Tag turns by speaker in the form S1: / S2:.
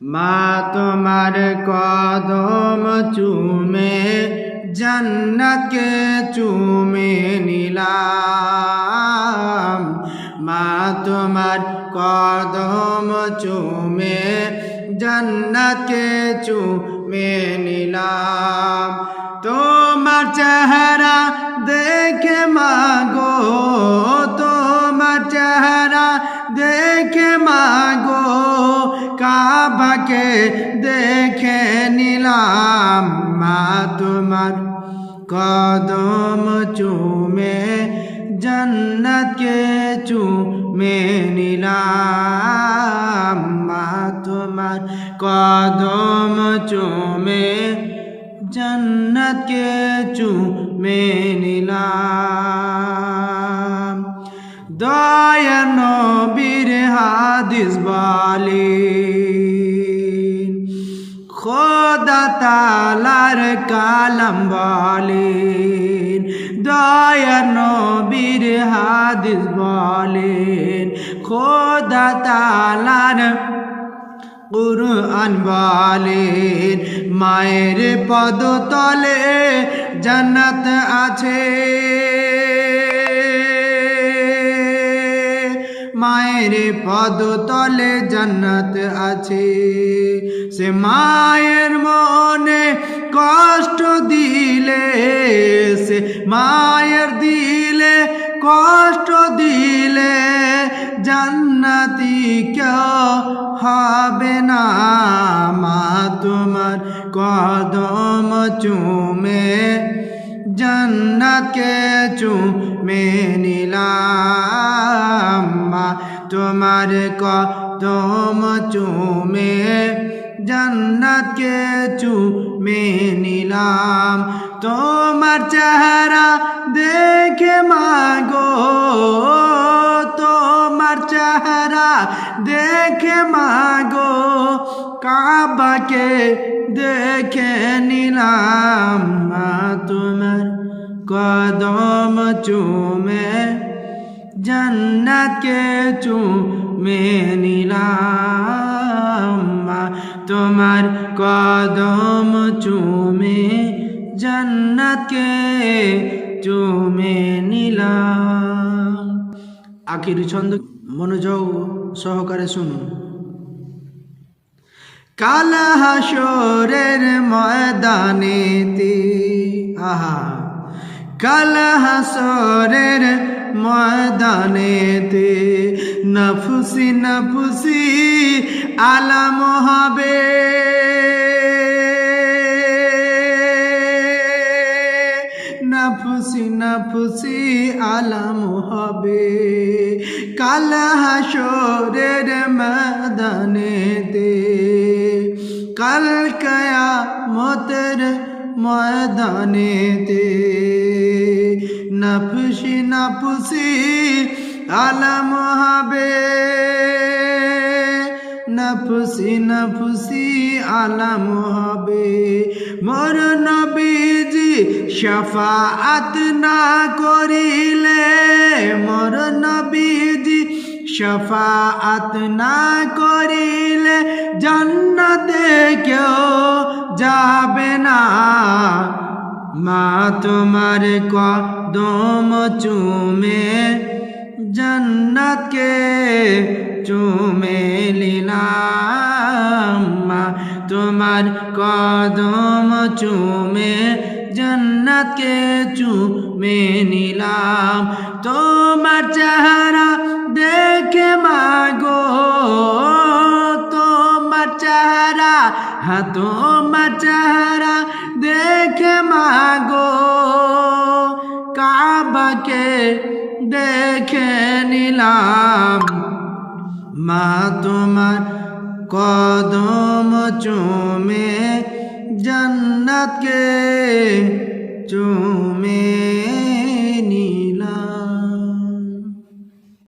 S1: মা তোমার কদম চুমে জান্নাতকে চুমে নিলাম। মা তোমার কদম চুমে জান্নাতকে চুমে নিলাম। তোমার চেহারা দেখে মাগো, তোমার চেহারা দেখে মাগো কাবাকে দেখে নিলাম। মা তোমার কদম চুমে জান্নাতকে চুমে নিলাম। মা তোমার কদম চুমে জান্নাতকে চুমে নিলাম। দয়া নবীর হাদিস বলেন, খোদা তাআলার কালাম বলেন। দয়া নবীর হাদিস বলেন, খোদা তাআলার কুরআন বলেন। মায়ের পদতলে জান্নাত আছে, মায়ের পদতলে জান্নাত আছে। সে মায়ের মনে কষ্ট দিলে, সে মায়ের দিলে কষ্ট দিলে জান্নাতি কেউ হবে না। মা তোমার কদম চুমে জান্নাতকে চুমে নিলাম। মা তোমার কদম চুমে জান্নাতকে চুমে নিলাম। তোমার চেহারা দেখে মাগো, তোমার চেহারা দেখে মাগো কাবাকে দেখে নিলাম। মা তোমার কদম চুমে জান্নাতকে চুমে নিলাম। মা তোমার কদম চুমে জান্নাতকে চুমে নিলাম। আখির ছন্দ মনোযোগ সহকারে শুনুন। কাল হাসরের ময়দানেতে, আহা, কাল হাসরের ময়দানেতে নফসি নফসি আলম হবে, নফসি নফসি আলম হবে। কাল হাসরের ময়দানেতে, কাল কিয়ামতের ময়দানেতে নফসি নফসি আলম হবে, নফসি নফসি আলম হবে। মোর নবীজি শাফাআত না করিলে, মোর নবীজি শাফাআত না করিলে জান্নাতে কেউ যাবে না। মা তোমার কদম চুমে জান্নাতকে চুমে নিলাম। মা তোমার কদম চুমে জান্নাতকে চুমে নিলাম। তোমার চেহারা দেখে মাগো, তোমার চেহারা, হ্যাঁ তোমার চেহারা দেখে মাগো কাবাকে দেখে নিলাম। মা তোমার কদম চুমে জান্নাতকে চুমে